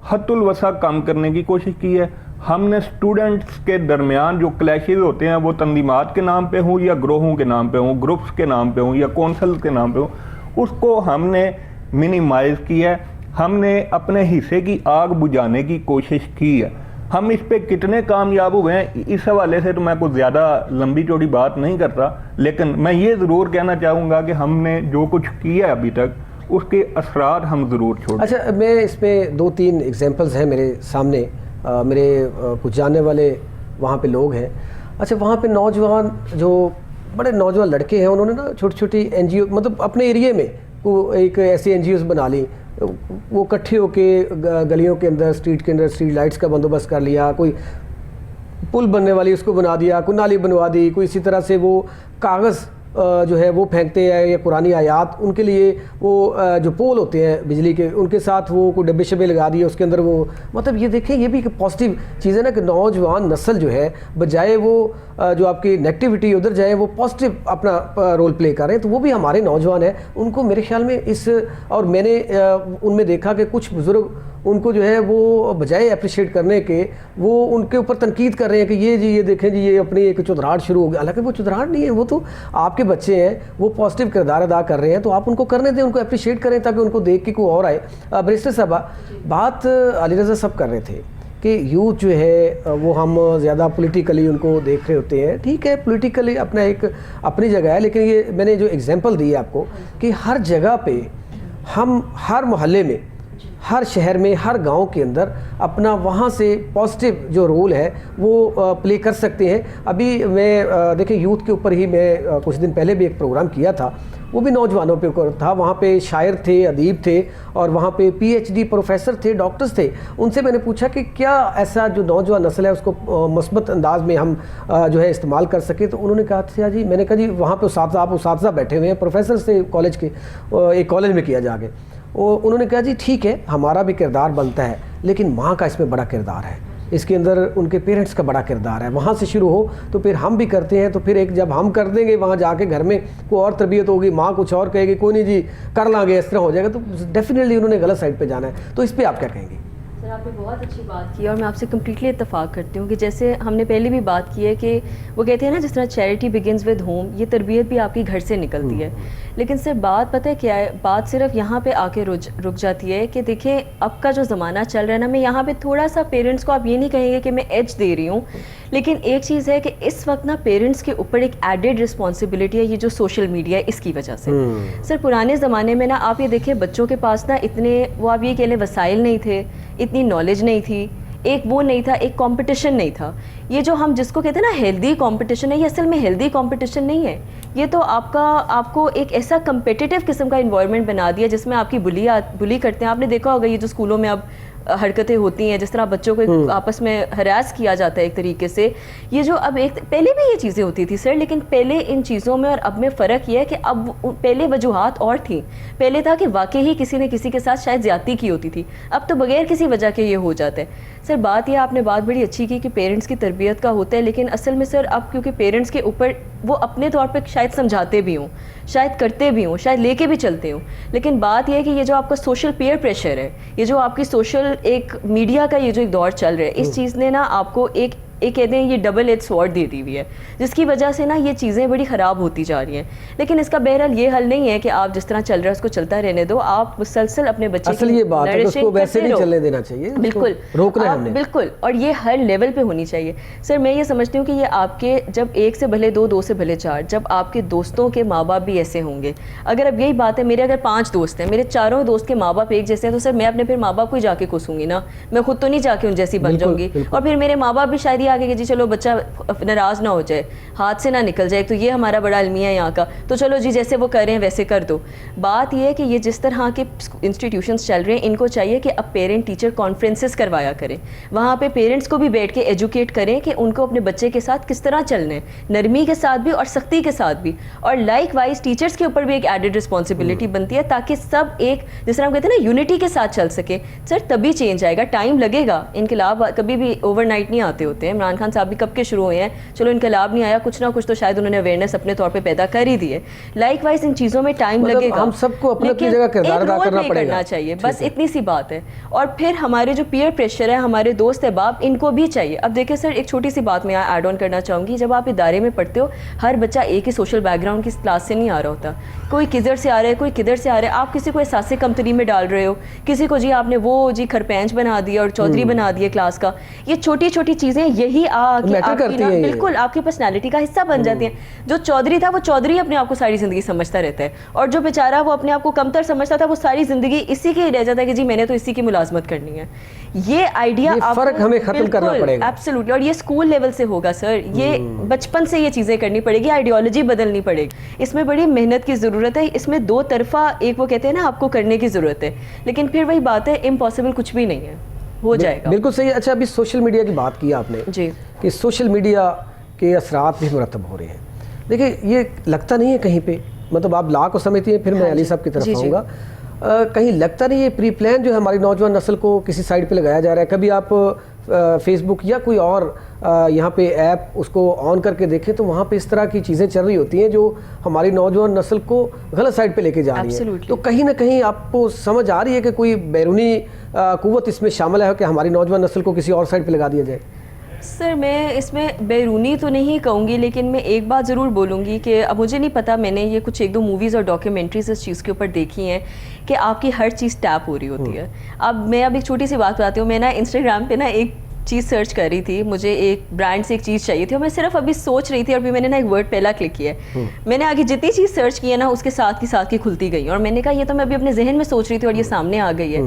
حد الوسع کم کرنے کی کوشش کی ہے. ہم نے اسٹوڈنٹس کے درمیان جو کلیشز ہوتے ہیں وہ تنظیمات کے نام پہ ہوں یا گروہوں کے نام پہ ہوں, گروپس کے نام پہ ہوں یا کونسل کے نام پہ ہوں, اس کو ہم نے منیمائز کیا ہے. ہم نے اپنے حصے کی آگ بجھانے کی کوشش کی ہے. ہم اس پہ کتنے کامیاب ہوئے ہیں اس حوالے سے تو میں کوئی زیادہ لمبی چوڑی بات نہیں کرتا, لیکن میں یہ ضرور کہنا چاہوں گا کہ ہم نے جو کچھ کیا ہے ابھی تک اس کے اثرات ہم ضرور چھوڑیں. اچھا, میں اس میں 2-3 ایگزامپلز ہیں میرے سامنے, میرے کچھ جاننے والے وہاں پہ لوگ ہیں. اچھا, وہاں پہ نوجوان, جو بڑے نوجوان لڑکے ہیں, انہوں نے نا چھوٹی چھوٹی NGO, مطلب اپنے ایریے میں وہ ایک ایسی NGOs بنا لی, وہ اکٹھے ہو کے گلیوں کے اندر, اسٹریٹ کے اندر اسٹریٹ لائٹس کا بندوبست کر لیا, کوئی پل بننے والی اس کو بنا دیا, کوئی نالی بنوا دی, کوئی اسی طرح سے وہ کاغذ جو ہے وہ پھینکتے ہیں یا قرآنی آیات, ان کے لیے وہ جو پول ہوتے ہیں بجلی کے, ان کے ساتھ وہ کوئی ڈبے شبے لگا دیے, اس کے اندر وہ, مطلب یہ دیکھیں یہ بھی ایک پازیٹیو چیز ہے نا کہ نوجوان نسل جو ہے بجائے وہ جو آپ کی نیگیٹیوٹی ادھر جائے وہ پازیٹیو اپنا رول پلے کر رہے ہیں. تو وہ بھی ہمارے نوجوان ہیں, ان کو میرے خیال میں اس, اور میں نے ان میں دیکھا کہ کچھ بزرگ ان کو جو ہے وہ بجائے اپریشیٹ کرنے کے وہ ان کے اوپر تنقید کر رہے ہیں کہ یہ جی یہ دیکھیں جی یہ اپنی ایک چودراہٹ شروع ہو گیا. حالانکہ وہ چودراہٹ نہیں ہے, وہ تو آپ کے بچے ہیں, وہ پازیٹیو کردار ادا کر رہے ہیں, تو آپ ان کو کرنے دیں, ان کو اپریشیٹ کریں تاکہ ان کو دیکھ کے کوئی اور آئے. بیرسٹر صاحبہ, بات علی رضا صاحب کر رہے تھے کہ یوتھ جو ہے وہ ہم زیادہ پولیٹیکلی ان کو دیکھ رہے ہوتے ہیں. ٹھیک ہے, پولیٹیکلی اپنا ایک اپنی جگہ ہے, لیکن یہ میں نے جو ایگزامپل دی ہے آپ کو کہ ہر جگہ پہ ہم ہر محلے میں, ہر شہر میں, ہر گاؤں کے اندر اپنا وہاں سے پازیٹیو جو رول ہے وہ پلے کر سکتے ہیں. ابھی میں دیکھیں یوتھ کے اوپر ہی میں کچھ دن پہلے بھی ایک پروگرام کیا تھا, وہ بھی نوجوانوں پہ تھا. وہاں پہ شاعر تھے, ادیب تھے, اور وہاں پہ PhD پروفیسر تھے, ڈاکٹرز تھے. ان سے میں نے پوچھا کہ کیا ایسا جو نوجوان نسل ہے اس کو مثبت انداز میں ہم جو ہے استعمال کر سکیں. تو انہوں نے کہا تھا جی, میں نے کہا جی وہاں پہ اساتذہ بیٹھے ہوئے ہیں, پروفیسر سے کالج کے, ایک کالج میں کیا جا کے. انہوں نے کہا جی ٹھیک ہے ہمارا بھی کردار بنتا ہے, لیکن ماں کا اس میں بڑا کردار ہے, اس کے اندر ان کے پیرنٹس کا بڑا کردار ہے. وہاں سے شروع ہو تو پھر ہم بھی کرتے ہیں, تو پھر ایک جب ہم کر دیں گے وہاں جا کے گھر میں کوئی اور تربیت ہوگی, ماں کچھ اور کہے گی, کوئی نہیں جی کر لیں گے, اس طرح ہو جائے گا, تو ڈیفینیٹلی انہوں نے غلط سائڈ پہ جانا ہے. تو اس پہ آپ کیا کہیں گے؟ سر, آپ نے بہت اچھی بات کی اور میں آپ سے کمپلیٹلی اتفاق کرتی ہوں کہ جیسے ہم نے پہلے بھی بات کی ہے کہ وہ کہتے ہیں نا جس طرح چیریٹی بگنز ود ہوم, یہ تربیت بھی آپ کی گھر سے نکلتی ہے. لیکن سر بات پتہ ہے کیا ہے, بات صرف یہاں پہ آ کے رک جاتی ہے کہ دیکھیں اب کا جو زمانہ چل رہا ہے نا, میں یہاں پہ تھوڑا سا پیرنٹس کو آپ یہ نہیں کہیں گے کہ میں ایج دے رہی ہوں, لیکن ایک چیز ہے کہ اس وقت نا پیرنٹس کے اوپر ایک ایڈڈ رسپانسبلٹی ہے, یہ جو سوشل میڈیا ہے اس کی وجہ سے. سر پرانے زمانے میں نا آپ یہ دیکھیں بچوں کے پاس نا اتنے وہ آپ یہ کہہ لیں وسائل نہیں تھے, اتنی نالج نہیں تھی, ایک وہ نہیں تھا, ایک کمپٹیشن نہیں تھا. یہ جو ہم جس کو کہتے ہیں نا ہیلدی کمپٹیشن ہے, یہ اصل میں ہیلدی کمپٹیشن نہیں ہے. یہ تو آپ کو ایک ایسا کمپیٹیٹیو قسم کا انوائرمنٹ بنا دیا جس میں آپ کی بلی کرتے ہیں. آپ نے دیکھا ہوگا یہ جو اسکولوں میں اب حرکتیں ہوتی ہیں, جس طرح بچوں کو آپس میں ہراس کیا جاتا ہے ایک طریقے سے. یہ جو اب پہلے بھی یہ چیزیں ہوتی تھی سر, لیکن پہلے ان چیزوں میں اور اب میں فرق یہ ہے کہ اب پہلے وجوہات اور تھیں. پہلے تھا کہ واقعی ہی کسی نے کسی کے ساتھ شاید زیادتی کی ہوتی تھی, اب تو بغیر کسی وجہ کے یہ ہو جاتا ہے. سر بات یہ آپ نے بات بڑی اچھی کی کہ پیرنٹس کی تربیت کا ہوتا ہے, لیکن اصل میں سر اب کیونکہ پیرنٹس کے اوپر وہ اپنے طور پہ شاید سمجھاتے بھی ہوں, شاید کرتے بھی ہوں, شاید لے کے بھی چلتے ہوں, لیکن بات یہ ہے کہ یہ جو آپ کا سوشل پیئر پریشر ہے, یہ جو آپ کی سوشل ایک میڈیا کا یہ جو ایک دور چل رہا ہے, اس چیز نے نا آپ کو ایک کہتے ہیں یہ ڈبل ایج سوارڈ دے دی ہوئی ہے, جس کی وجہ سے نا یہ چیزیں بڑی خراب ہوتی جا رہی ہیں. لیکن اس کا بہرحال یہ حل نہیں ہے کہ آپ جس طرح چل رہا ہے اس کو چلتا رہنے دو, آپ مسلسل اپنے بچے اصل یہ بات ہے کہ اس کو ویسے نہیں چلنے دینا چاہیے, بالکل روکنا ہے ہم نے, بالکل, اور یہ ہر لیول پہ ہونی چاہیے. سر میں یہ سمجھتی ہوں کہ یہ آپ کے جب 1 سے بھلے 2, 2 سے بھلے 4, جب آپ کے دوستوں کے ماں باپ بھی ایسے ہوں گے. اگر اب یہی بات ہے, میرے اگر 5 دوست ہیں, میرے چاروں دوست کے ماں باپ ایک جیسے ہیں, تو سر میں اپنے پھر ماں باپ کو ہی جا کے کوسوں گی نا, میں خود تو نہیں جا کے ان جیسی بن جاؤں گی. اور پھر میرے ماں باپ بھی شاید یہ آگے کہ جی چلو بچہ ناراض نہ ہو جائے, ہاتھ سے نہ نکل جائے, تو یہ ہمارا بڑا المیہ ہے یہاں کا, تو چلو جی جیسے وہ کر رہے ہیں ویسے کر دو. بات یہ ہے کہ یہ جس طرح کے انسٹیٹیوشنس چل رہے ہیں, ان کو چاہیے کہ اب پیرنٹ ٹیچر کانفرنسز کروایا کریں, وہاں پہ پیرنٹس کو بھی بیٹھ کے ایجوکیٹ کریں کہ ان کو اپنے بچے کے ساتھ کس طرح چلنا ہے, نرمی کے ساتھ بھی اور سختی کے ساتھ بھی. اور لائک وائز ٹیچرس کے اوپر بھی ایک ایڈڈ رسپانسبلٹی بنتی ہے, تاکہ سب ایک جس طرح ہم کہتے ہیں نا یونٹی کے ساتھ چل سکے. سر تبھی چینج آئے گا, ٹائم لگے گا, انقلاب کبھی بھی اوور نائٹ نہیں آتے ہوتے ہیں. عمران خان صاحب بھی کب کے شروع ہوئے ہیں, چلو انقلاب نہیں آیا, کچھ نہ کچھ تو شاید انہوں نے اویئرنیس اپنے طور پہ پیدا کر ہی دی ہے. لائک وائز ان چیزوں میں ٹائم لگے گا, ہم سب کو اپنی اپنی جگہ کردار ادا کرنا پڑے گا چاہیے, بس اتنی سی بات ہے. اور پھر ہمارے جو پیئر پریشر ہے, ہمارے دوست احباب, ان کو بھی چاہیے. اب دیکھیں سر ایک چھوٹی سی بات میں ایڈ آن کرنا چاہوں گی, جب آپ ادارے میں پڑھتے ہو, ہر بچہ ایک ہی سوشل بیک گراؤنڈ کی کلاس سے نہیں آ رہا ہوتا, کوئی کدھر سے آ رہا ہے, کوئی کدھر سے آ رہا ہے. آپ کسی کو احساس کمتری میں ڈال رہے ہو, کسی کو جی آپ نے وہ جی کھرپینچ بنا دیا اور چودھری بنا دیا کلاس کا. یہ چھوٹی چھوٹی چیزیں یہی بالکل آپ کی پرسنالٹی کا حصہ بن جاتی ہیں. جو چودھری تھا وہ چودھری اپنے آپ کو ساری زندگی سمجھتا رہتا ہے, اور جو بیچارہ وہ اپنے آپ کو کمتر سمجھتا تھا, وہ ساری زندگی اسی کے رہ جاتا ہے کہ جی میں نے تو اسی کی ملازمت کرنی ہے. یہ آئیڈیا فرق ہمیں ختم کرنا پڑے گا ایبسلیوٹلی, اور یہ اسکول لیول سے ہوگا سر, یہ بچپن سے یہ چیزیں کرنی پڑے گی, آئیڈیالوجی بدلنی پڑے گی. اس میں بڑی محنت کی ضرورت ہے, اس میں 2 طرفہ ایک وہ کہتے ہیں نا آپ کو کرنے کی ضرورت ہے, لیکن پھر وہی بات ہے امپاسبل کچھ بھی نہیں ہے, ہو جائے گا. بالکل صحیح. اچھا ابھی سوشل میڈیا کی بات کی آپ نے جی, کہ سوشل میڈیا کے اثرات بھی مرتب ہو رہے ہیں. دیکھیں یہ لگتا نہیں ہے کہیں پہ, مطلب آپ لا کو سمجھتی ہیں, پھر میں علی صاحب کی طرف آؤں گا, کہیں لگتا نہیں ہے پری پلان جو ہے ہماری نوجوان نسل کو کسی سائٹ پہ لگایا جا رہا ہے. کبھی آپ فیس بک یا کوئی اور یہاں پہ ایپ اس کو آن کر کے دیکھیں تو وہاں پہ اس طرح کی چیزیں چل رہی ہوتی ہیں جو ہماری نوجوان نسل کو غلط سائٹ پہ لے کے جا رہی ہیں. تو کہیں نہ کہیں آپ کو سمجھ آ رہی ہے کہ کوئی بیرونی قوت اس میں شامل ہے کہ ہماری نوجوان نسل کو کسی اور سائٹ پہ لگا دیا جائے. سر میں اس میں بیرونی تو نہیں کہوں گی, لیکن میں ایک بات ضرور بولوں گی کہ اب مجھے نہیں پتا, میں نے یہ کچھ 1-2 موویز اور ڈاکیومنٹریز اس چیز کے اوپر دیکھی ہیں کہ آپ کی ہر چیز ٹیپ ہو رہی ہوتی ہے. اب میں اب ایک چھوٹی سی بات بتاتی ہوں, میں نا انسٹاگرام پہ نا ایک چیز سرچ کر رہی تھی, مجھے ایک برانڈ سے ایک چیز چاہیے تھی, اور میں صرف ابھی سوچ رہی تھی, اور پھر میں نے نا ایک ورڈ پہلا کلک کیا ہے, میں نے آگے جتنی چیز سرچ کی ہے نا اس کے ساتھ کی ساتھ کی کھلتی گئی, اور میں نے کہا یہ تو میں ابھی اپنے ذہن میں سوچ رہی تھی اور یہ سامنے آ گئی ہے.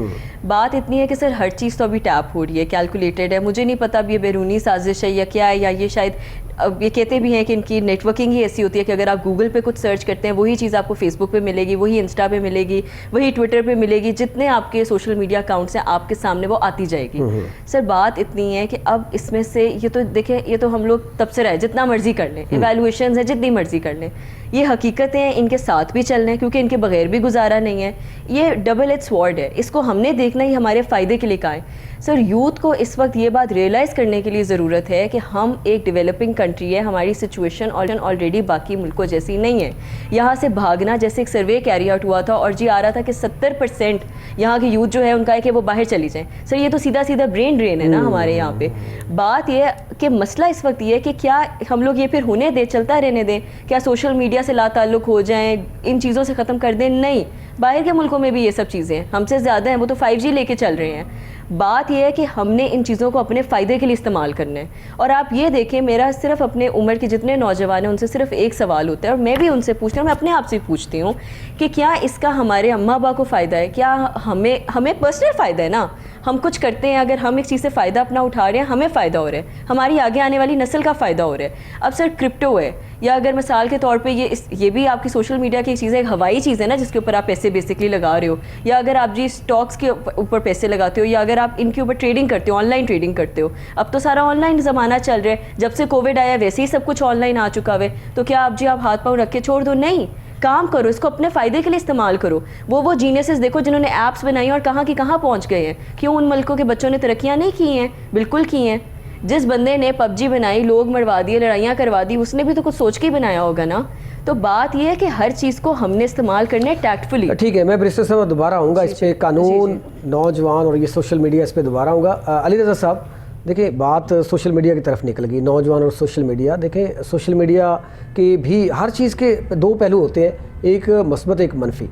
بات اتنی ہے کہ سر ہر چیز تو ابھی ٹیپ ہو رہی ہے, کیلکولیٹڈ ہے. مجھے نہیں پتا اب یہ بیرونی سازش ہے یا کیا ہے, یا یہ شاید اب یہ کہتے بھی ہیں کہ ان کی نیٹ ورکنگ ہی ایسی ہوتی ہے کہ اگر آپ گوگل پہ کچھ سرچ کرتے ہیں وہی چیز آپ کو فیس بک پہ ملے گی, وہی انسٹا پہ ملے گی, وہی ٹویٹر پہ ملے گی, جتنے آپ کے سوشل میڈیا اکاؤنٹس ہیں آپ کے سامنے وہ آتی جائے گی. سر بات اتنی ہے کہ اب اس میں سے یہ تو دیکھیں, یہ تو ہم لوگ تبصرہ ہے جتنا مرضی کر لیں, ایویلویشنز ہیں جتنی مرضی کر لیں, یہ حقیقتیں ہیں, ان کے ساتھ بھی چلنا ہے کیونکہ ان کے بغیر بھی گزارا نہیں ہے. یہ ڈبل ایج سوارڈ ہے, اس کو ہم نے دیکھنا ہی ہمارے فائدے کے لیے کہا ہے. سر یوتھ کو اس وقت یہ بات ریئلائز کرنے کے لیے ضرورت ہے کہ ہم ایک ڈیولپنگ کنٹری ہے, ہماری سچویشن آلریڈی باقی ملکوں جیسی نہیں ہے. یہاں سے بھاگنا, جیسے ایک سروے کیری آؤٹ ہوا تھا اور جی آ رہا تھا کہ 70% یہاں کے یوتھ جو ہے ان کا ہے کہ وہ باہر چلی جائیں. سر یہ تو سیدھا سیدھا برین ڈرین ہے نا ہمارے یہاں پہ. بات یہ کہ مسئلہ اس وقت یہ ہے کہ کیا ہم لوگ یہ پھر ہونے دیں, چلتا رہنے دیں, کیا سوشل میڈیا سے لا تعلق ہو جائیں, ان چیزوں سے ختم کر دیں؟ نہیں, باہر کے ملکوں میں بھی یہ سب چیزیں ہیں, ہم سے زیادہ ہیں, وہ تو 5G لے کے چل رہے ہیں. بات یہ ہے کہ ہم نے ان چیزوں کو اپنے فائدے کے لیے استعمال کرنا ہے. اور آپ یہ دیکھیں, میرا صرف اپنے عمر کے جتنے نوجوان ہیں ان سے صرف ایک سوال ہوتا ہے, اور میں بھی ان سے پوچھتی ہوں, میں اپنے آپ سے پوچھتی ہوں کہ کیا اس کا ہمارے اماں ابا کو فائدہ ہے, کیا ہمیں پرسنل فائدہ ہے نا, ہم کچھ کرتے ہیں, اگر ہم ایک چیز سے فائدہ اپنا اٹھا رہے ہیں, ہمیں فائدہ ہو رہا ہے, ہماری آگے آنے والی نسل کا فائدہ ہو رہا ہے. اب سر کرپٹو ہے, یا اگر مثال کے طور پہ یہ بھی آپ کی سوشل میڈیا کی ایک چیز ہے, ایک ہوائی چیز ہے نا جس کے اوپر آپ پیسے بیسکلی لگا رہے ہو, یا اگر آپ جی اسٹاکس کے اوپر پیسے لگاتے ہو, یا اگر آپ ان کے اوپر ٹریڈنگ کرتے ہو, آن لائن ٹریڈنگ کرتے ہو. اب تو سارا آن لائن زمانہ چل رہا ہے, جب سے کووڈ آیا ویسے ہی سب کچھ آن لائن آ چکا ہے. تو کیا آپ ہاتھ پاؤں رکھ کے چھوڑ دو؟ نہیں, کام کرو, اس کو اپنے فائدے کے لیے استعمال کرو. وہ جینیسز دیکھو جنہوں نے ایپس بنائی اور کہاں کی کہاں پہنچ گئے ہیں. کیوں ان ملکوں کے بچوں نے ترقیاں نہیں کی ہیں؟ بالکل کی ہیں. جس بندے نے پب جی بنائی, لوگ مروا دیے, لڑائیاں کروا دی, اس نے بھی تو کچھ سوچ کے ہی بنایا ہوگا نا. تو بات یہ ہے کہ ہر چیز کو ہم نے استعمال کرنا ہے ٹیکٹفلی. ٹھیک ہے, میں برسٹر صاحب دوبارہ آؤں گا اس پہ, قانون, نوجوان اور یہ سوشل میڈیا, اس پہ دوبارہ آؤں گا. علی رضا صاحب دیکھیں, بات سوشل میڈیا کی طرف نکل گئی, نوجوان اور سوشل میڈیا. دیکھیں سوشل میڈیا کے بھی ہر چیز کے دو پہلو ہوتے ہیں, ایک مثبت ایک منفی.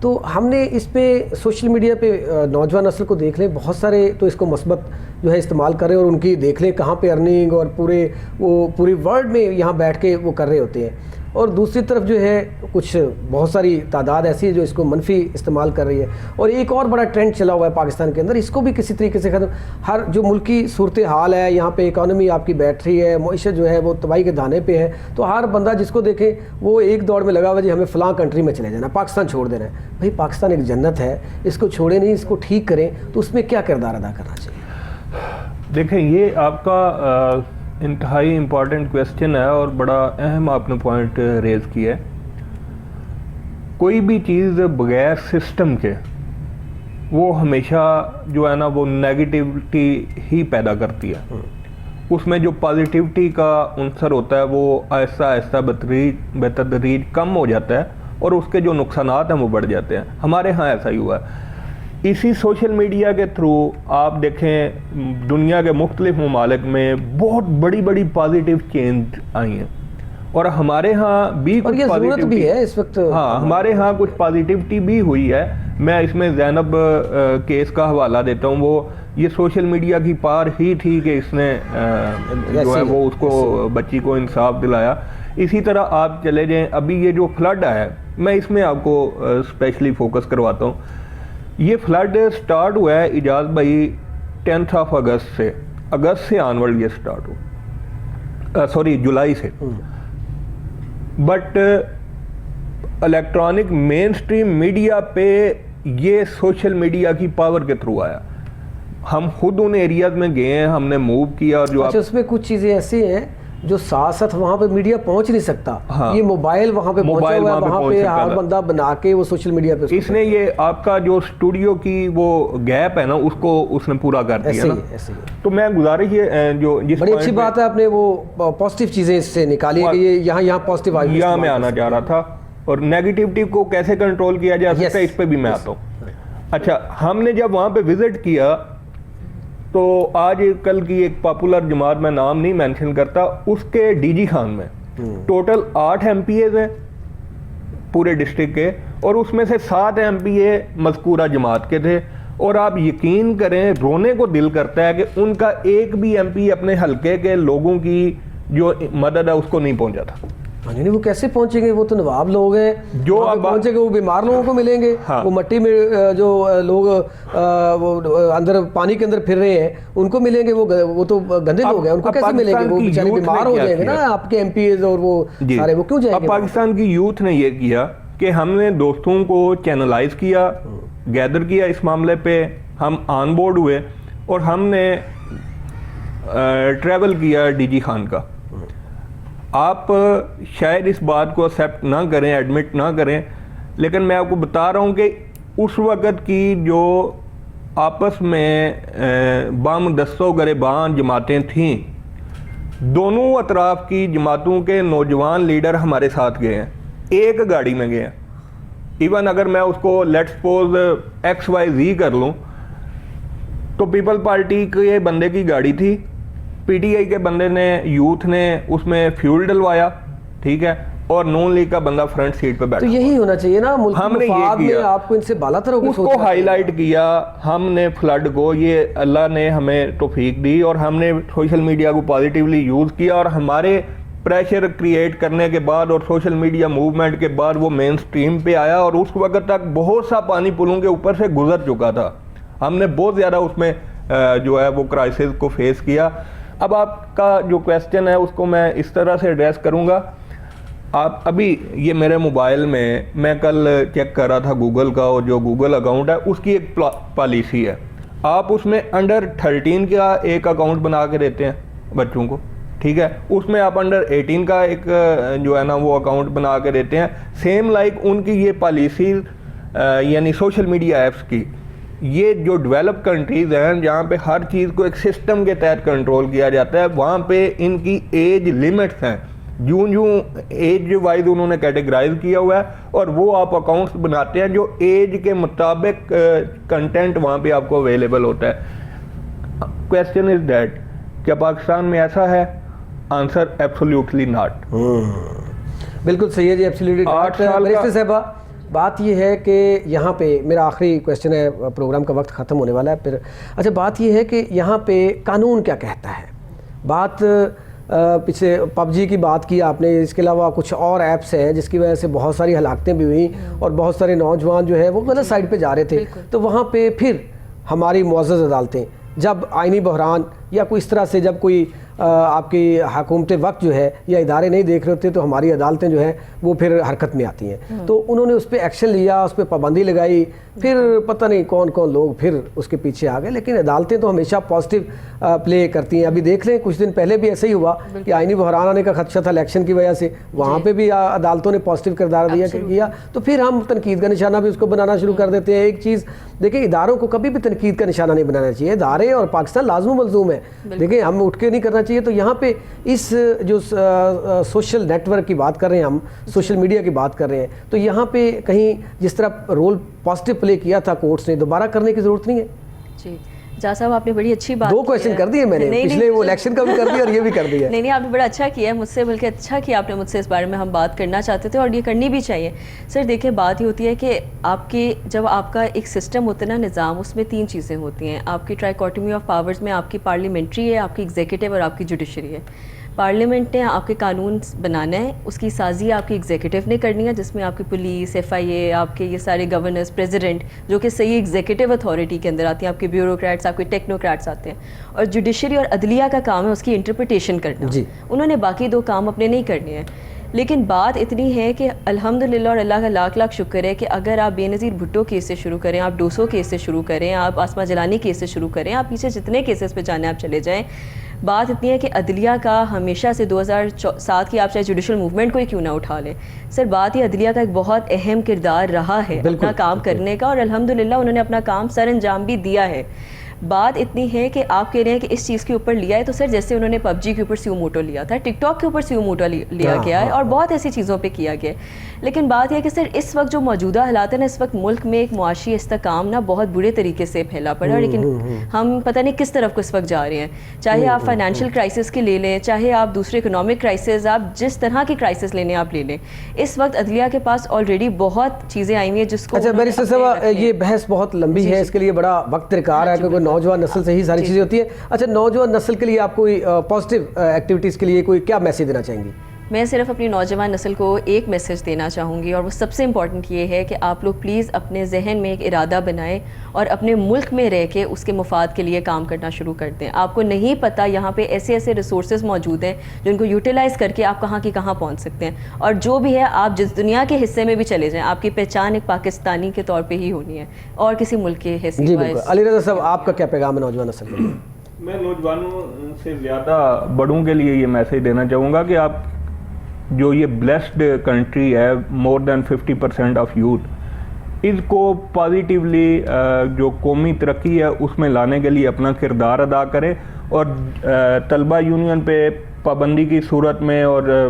تو ہم نے اس پہ سوشل میڈیا پہ نوجوان نسل کو دیکھ لیں, بہت سارے تو اس کو مثبت جو ہے استعمال کر رہے ہیں, اور ان کی دیکھ لیں کہاں پہ ارننگ اور پوری ورلڈ میں یہاں بیٹھ کے وہ کر رہے ہوتے ہیں. اور دوسری طرف جو ہے کچھ بہت ساری تعداد ایسی ہے جو اس کو منفی استعمال کر رہی ہے. اور ایک اور بڑا ٹرینڈ چلا ہوا ہے پاکستان کے اندر, اس کو بھی کسی طریقے سے ختم, ہر جو ملکی صورتحال ہے, یہاں پہ اکانومی آپ کی بیٹھ رہی ہے, معیشت جو ہے وہ تباہی کے دانے پہ ہے, تو ہر بندہ جس کو دیکھے وہ ایک دوڑ میں لگا ہوا جی ہمیں فلاں کنٹری میں چلے جانا, پاکستان چھوڑ دینا ہے. بھائی پاکستان ایک جنت ہے, اس کو چھوڑے نہیں, اس کو ٹھیک کریں. تو اس میں کیا کردار ادا کرنا چاہیے؟ دیکھیں یہ آپ کا انتہائی امپورٹنٹ کویسچن ہے, اور بڑا اہم آپ نے پوائنٹ ریز کیا ہے. کوئی بھی چیز بغیر سسٹم کے وہ ہمیشہ جو ہے نا وہ نیگیٹیوٹی ہی پیدا کرتی ہے. اس میں جو پازیٹیوٹی کا عنصر ہوتا ہے وہ آہستہ آہستہ بتدریج کم ہو جاتا ہے, اور اس کے جو نقصانات ہیں وہ بڑھ جاتے ہیں. ہمارے ہاں ایسا ہی ہوا ہے. اسی سوشل میڈیا کے تھرو آپ دیکھیں دنیا کے مختلف ممالک میں بہت بڑی بڑی پازیٹیو چینج آئی ہیں, اور ہمارے ہاں بھی اور یہ ضرورت بھی ہے اس وقت. ہاں ہمارے ہاں کچھ پازیٹیوٹی بھی ہوئی ہے. میں اس میں زینب کیس کا حوالہ دیتا ہوں. وہ یہ سوشل میڈیا کی پار ہی تھی کہ اس نے جو ہے وہ اس کو بچی کو انصاف دلایا. اسی طرح آپ چلے جائیں, ابھی یہ جو فلڈ ہے, میں اس میں آپ کو اسپیشلی فوکس کرواتا ہوں. یہ فلڈ سٹارٹ ہوا ہے اجاز بھائی 10 اگست سے آنورڈ یہ سٹارٹ ہوا, سوری جولائی سے. But electronic mainstream media پہ یہ سوشل میڈیا کی پاور کے تھرو آیا. ہم خود ان ایریاز میں گئے ہیں, ہم نے موو کیا, اور جو اچھا اس میں کچھ چیزیں ایسی ہیں جو ساتھ ساتھ وہاں پہ میڈیا پہنچ نہیں سکتا. یہ موبائل وہاں پہ پہنچا ہوا ہے, وہاں پہ ہر بندہ بنا کے وہ سوشل میڈیا پہ اس نے یہ آپ کا جو اسٹوڈیو کی وہ گیپ ہے نا اس کو اس نے پورا کر دیا نا. تو میں گزارش یہ جو جس بڑی اچھی بات ہے آپ نے وہ پازیٹیو چیزیں اس سے نکالی کہ یہ یہاں پازیٹیو آئی, یہاں میں آنا چاہ رہا تھا. اور نیگیٹیوٹی کو کیسے کنٹرول کیا جا سکتا ہے اس پہ بھی میں آتا ہوں. اچھا ہم نے جب وہاں پہ وزٹ کیا تو آج کل کی ایک پاپولر جماعت, میں نام نہیں مینشن کرتا, اس کے ڈی جی خان میں ٹوٹل 8 MPAs ہیں پورے ڈسٹرکٹ کے, اور اس میں سے 7 MPA مذکورہ جماعت کے تھے. اور آپ یقین کریں رونے کو دل کرتا ہے کہ ان کا ایک بھی MP اپنے حلقے کے لوگوں کی جو مدد ہے اس کو نہیں پہنچا تھا. نہیں وہ کیسے پہنچیں گے, وہ تو نواب لوگ ہیں جو پہنچیں گے, وہ بیمار لوگوں کو ملیں گے, وہ مٹی میں جو لوگ وہ اندر پانی کے اندر پھر رہے ہیں ان کو ملیں گے, وہ تو گندے لوگ ہیں, ان کو کیسے ملیں گے, وہ بیچارے بیمار ہو جائیں گے نا آپ کے MPAs اور وہ سارے, وہ کیوں جائیں گے. اب پاکستان کی یوتھ نے یہ کیا کہ ہم نے دوستوں کو چینلائز کیا, گیدر کیا اس معاملے پہ, ہم آن بورڈ ہوئے, اور ہم نے ٹریول کیا ڈی جی خان کا. آپ شاید اس بات کو ایکسیپٹ نہ کریں, ایڈمٹ نہ کریں, لیکن میں آپ کو بتا رہا ہوں کہ اس وقت کی جو آپس میں بم دستوں گریبان جماعتیں تھیں, دونوں اطراف کی جماعتوں کے نوجوان لیڈر ہمارے ساتھ گئے ہیں, ایک گاڑی میں گئے ہیں. ایون اگر میں اس کو لیٹ سپوز XYZ کر لوں تو پیپل پارٹی کے بندے کی گاڑی تھی, PTI کے بندے نے, یوتھ نے اس میں فیول ڈلوایا, ٹھیک ہے, اور نون لیگ کا بندہ فرنٹ سیٹ پہ بیٹھا. تو یہی ہونا چاہیے نا, ہم نے یہ کیا, آپ کو ان سے بالا تر ہو کے اس کو ہائی لائٹ کیا. ہم نے فلڈ کو, یہ اللہ نے ہمیں توفیق دی, اور ہم نے سوشل میڈیا کو پازیٹیولی یوز کیا, اور ہمارے پریشر کریٹ کرنے کے بعد اور سوشل میڈیا موومنٹ کے بعد وہ مین سٹریم پہ آیا, اور اس وقت تک بہت سا پانی پلوں کے اوپر سے گزر چکا تھا. ہم نے بہت زیادہ اس میں جو ہے وہ کرائسس کو فیس کیا. اب آپ کا جو کویسچن ہے اس کو میں اس طرح سے ایڈریس کروں گا. آپ ابھی یہ میرے موبائل میں کل چیک کر رہا تھا گوگل کا، اور جو گوگل اکاؤنٹ ہے اس کی ایک پالیسی ہے، آپ اس میں انڈر 13 کا ایک اکاؤنٹ بنا کے دیتے ہیں بچوں کو، ٹھیک ہے، اس میں آپ انڈر 18 کا ایک جو ہے نا وہ اکاؤنٹ بنا کے دیتے ہیں. سیم لائک ان کی یہ پالیسی یعنی سوشل میڈیا ایپس کی، یہ جو ڈیولپ کنٹریز ہیں جہاں پہ ہر چیز کو ایک سسٹم کے تحت کنٹرول کیا جاتا ہے، وہاں پہ ان کی ایج لیمٹس ہیں، جو ایج وائز انہوں نے کیٹیگرائز کیا ہوا ہے، اور وہ آپ اکاؤنٹس بناتے ہیں جو ایج کے مطابق کنٹینٹ وہاں پہ آپ کو اویلیبل ہوتا ہے. کویسچن از دیٹ، کیا پاکستان میں ایسا ہے؟ Answer absolutely not. بالکل صحیح ہے جی، ایبسولیٹلی ناٹ. بریسٹر صاحبہ، بات یہ ہے کہ یہاں پہ میرا آخری کویسچن ہے، پروگرام کا وقت ختم ہونے والا ہے پھر. اچھا، بات یہ ہے کہ یہاں پہ قانون کیا کہتا ہے؟ بات پیچھے پب جی کی بات کی آپ نے، اس کے علاوہ کچھ اور ایپس ہیں جس کی وجہ سے بہت ساری ہلاکتیں بھی ہوئیں اور بہت سارے نوجوان جو ہے وہ غلط سائڈ پہ جا رہے تھے. تو وہاں پہ پھر ہماری معزز عدالتیں جب آئینی بحران یا کوئی اس طرح سے جب کوئی آپ کی حکومت وقت جو ہے یا ادارے نہیں دیکھ رہے ہوتے تو ہماری عدالتیں جو ہیں وہ پھر حرکت میں آتی ہیں. تو انہوں نے اس پہ ایکشن لیا، اس پہ پابندی لگائی، پھر پتہ نہیں کون کون لوگ پھر اس کے پیچھے آ گئے. لیکن عدالتیں تو ہمیشہ پازیٹیو پلے کرتی ہیں. ابھی دیکھ لیں کچھ دن پہلے بھی ایسا ہی ہوا کہ آئینی بحران آنے کا خدشہ تھا الیکشن کی وجہ سے، وہاں پہ بھی عدالتوں نے پازیٹیو کردار کیا. تو پھر ہم تنقید کا نشانہ بھی اس کو بنانا شروع کر دیتے ہیں. ایک چیز دیکھیں، اداروں کو کبھی بھی تنقید کا نشانہ نہیں بنانا چاہیے. ادارے اور پاکستان لازم و ملزوم ہے، دیکھیں ہم اٹھ کے نہیں کرنا چاہیے. تو یہاں پہ اس جو سوشل نیٹ ورک کی بات کر رہے ہیں، ہم سوشل میڈیا کی بات کر رہے ہیں، تو یہاں پہ کہیں جس طرح رول پازیٹیو پلے کیا تھا کورٹس نے، دوبارہ کرنے کی ضرورت نہیں ہے؟ جی جا صاحب، آپ نے بڑی اچھی بات، 2 کویشچن کر دیے میں نے، پچھلے وہ الیکشن کا بھی کر دیا اور یہ بھی کر دیا. نہیں آپ نے بڑا اچھا کیا ہے مجھ سے، بلکہ اچھا کیا آپ نے مجھ سے، اس بارے میں ہم بات کرنا چاہتے تھے اور یہ کرنی بھی چاہیے. سر دیکھیں، بات یہ ہوتی ہے کہ آپ کے جب آپ کا ایک سسٹم ہوتا ہے نا، نظام، اس میں 3 چیزیں ہوتی ہیں. آپ کی ٹرائیکوٹمی آف پاورز میں آپ کی پارلیمنٹری ہے، آپ کی ایگزیکٹو اور آپ کی جوڈیشری ہے. پارلیمنٹ نے آپ کے قانون بنانا ہے، اس کی سازی آپ کی ایگزیکٹو نے کرنی ہے، جس میں آپ کی پولیس، FIA، آپ کے یہ سارے گورنرز، پریزیڈنٹ، جو کہ صحیح ایگزیکٹو اتھارٹی کے اندر آتی ہیں، آپ کے بیوروکریٹس، آپ کے ٹیکنوکریٹس آتے ہیں. اور جوڈیشری اور عدلیہ کا کام ہے اس کی انٹرپریٹیشن کرنا. انہوں نے باقی 2 کام اپنے نہیں کرنے ہیں. لیکن بات اتنی ہے کہ الحمدللہ اور اللہ کا لاکھ لاکھ شکر ہے کہ اگر آپ بے نظیر بھٹو کیس سے شروع کریں، آپ ڈوسو کیس سے شروع کریں، آپ آسما جلانی کیس سے شروع کریں، آپ پیچھے جتنے کیسز پہ جانے آپ چلے جائیں، بات اتنی ہے کہ عدلیہ کا ہمیشہ سے 2007 کی آپ چاہے جوڈیشل موومنٹ کو ہی کیوں نہ اٹھا لیں سر، بات یہ عدلیہ کا ایک بہت اہم کردار رہا ہے اپنا کام کرنے کا، اور الحمدللہ انہوں نے اپنا کام سر انجام بھی دیا ہے. بات اتنی ہے کہ آپ کہہ رہے ہیں کہ اس چیز کے اوپر لیا ہے، تو سر جیسے انہوں نے پب جی کے اوپر سیو موٹو لیا تھا، ٹک ٹاک کے اوپر سیو موٹو لیا گیا ہے، اور بہت ایسی چیزوں پہ کیا گیا ہے. لیکن بات یہ ہے کہ سر اس وقت جو موجودہ حالات ہیں نا، اس وقت ملک میں ایک معاشی استحکام نا بہت برے طریقے سے پھیلا پڑا ہے، لیکن ہم پتہ نہیں کس طرف کو اس وقت جا رہے ہیں. چاہے آپ فائنینشیل کرائسس کی لے لیں، چاہے آپ دوسرے اکنامک کرائسس، آپ جس طرح کی کرائسس لینے آپ لے لیں، اس وقت عدلیہ کے پاس آلریڈی بہت چیزیں آئی ہوئی ہیں جس کو. اچھا بیرسٹر صاحب، یہ بحث بہت لمبی ہے، اس کے لیے بڑا وقت درکار ہے کیونکہ نوجوان نسل سے ہی ساری چیزیں ہوتی ہیں. اچھا، نوجوان نسل کے لیے آپ کوئی پازیٹیو ایکٹیویٹیز کے لیے کوئی کیا میسیج دینا چاہیں گی؟ میں صرف اپنی نوجوان نسل کو ایک میسیج دینا چاہوں گی، اور وہ سب سے امپورٹنٹ یہ ہے کہ آپ لوگ پلیز اپنے ذہن میں ایک ارادہ بنائیں اور اپنے ملک میں رہ کے اس کے مفاد کے لیے کام کرنا شروع کر دیں. آپ کو نہیں پتہ یہاں پہ ایسے ایسے ریسورسز موجود ہیں جن کو یوٹیلائز کر کے آپ کہاں کی کہاں پہنچ سکتے ہیں، اور جو بھی ہے آپ جس دنیا کے حصے میں بھی چلے جائیں، آپ کی پہچان ایک پاکستانی کے طور پہ ہی ہونی ہے اور کسی ملک کے حصے. جی بالکل. علی رضا صاحب، آپ کا کیا پیغام ہے نوجوان نسل کے لیے؟ میں نوجوانوں سے زیادہ بڑوں کے لیے یہ میسیج دینا چاہوں گا کہ آپ جو یہ بلیسڈ کنٹری ہے، مور دین 50% آف یوتھ، اس کو پازیٹیولی جو قومی ترقی ہے اس میں لانے کے لیے اپنا کردار ادا کرے، اور طلبہ یونین پہ پابندی کی صورت میں اور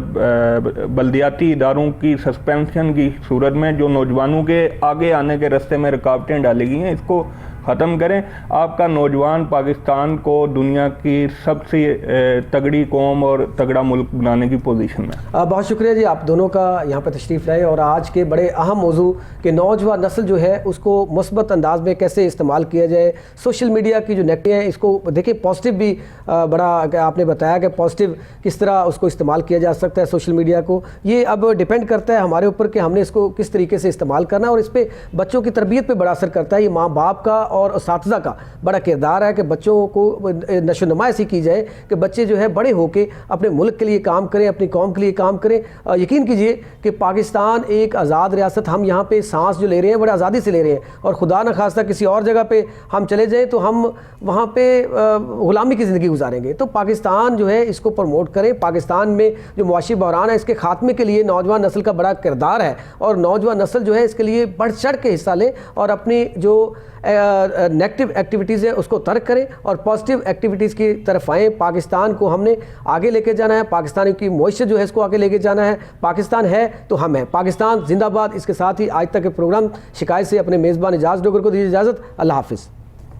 بلدیاتی اداروں کی سسپینشن کی صورت میں جو نوجوانوں کے آگے آنے کے راستے میں رکاوٹیں ڈالی گئی ہیں، اس کو ختم کریں. آپ کا نوجوان پاکستان کو دنیا کی سب سے تگڑی قوم اور تگڑا ملک بنانے کی پوزیشن میں. بہت شکریہ جی آپ دونوں کا یہاں پہ تشریف لائے، اور آج کے بڑے اہم موضوع کہ نوجوان نسل جو ہے اس کو مثبت انداز میں کیسے استعمال کیا جائے. سوشل میڈیا کی جو نیٹیں ہیں اس کو دیکھیں پازیٹیو بھی بڑا آپ نے بتایا کہ پازیٹیو کس طرح اس کو استعمال کیا جا سکتا ہے سوشل میڈیا کو. یہ اب ڈیپینڈ کرتا ہے ہمارے اوپر کہ ہم نے اس کو کس طریقے سے استعمال کرنا ہے، اور اس پہ بچوں کی تربیت پہ بڑا اثر کرتا ہے. یہ ماں باپ کا اور اساتذہ کا بڑا کردار ہے کہ بچوں کو نشو و نما ایسی کی جائے کہ بچے جو ہے بڑے ہو کے اپنے ملک کے لیے کام کریں, اپنی قوم کے لیے کام کریں. یقین کیجئے کہ پاکستان ایک آزاد ریاست, ہم یہاں پہ سانس جو لے رہے ہیں بڑے آزادی سے لے رہے ہیں, اور خدا نہ خواستہ کسی اور جگہ پہ ہم چلے جائیں تو ہم وہاں پہ غلامی کی زندگی گزاریں گے. تو پاکستان جو ہے اس کو پروموٹ کریں. پاکستان میں جو معاشی بحران ہے اس کے خاتمے کے لیے نوجوان نسل کا بڑا کردار ہے, اور نوجوان نسل جو ہے اس کے لیے بڑھ چڑھ کے حصہ لے اور اپنی جو نیگیٹو ایکٹیویٹیز ہے اس کو ترک کریں اور پازیٹیو ایکٹیویٹیز کی طرف آئیں. پاکستان کو ہم نے آگے لے کے جانا ہے, پاکستانی کی معیشت جو ہے اس کو آگے لے کے جانا ہے. پاکستان ہے تو ہم ہیں, پاکستان زندہ باد. اس کے ساتھ ہی آج تک کے پروگرام شکایت سے اپنے میزبان اجاز ڈوگر کو دیجیے اجازت. اللہ حافظ.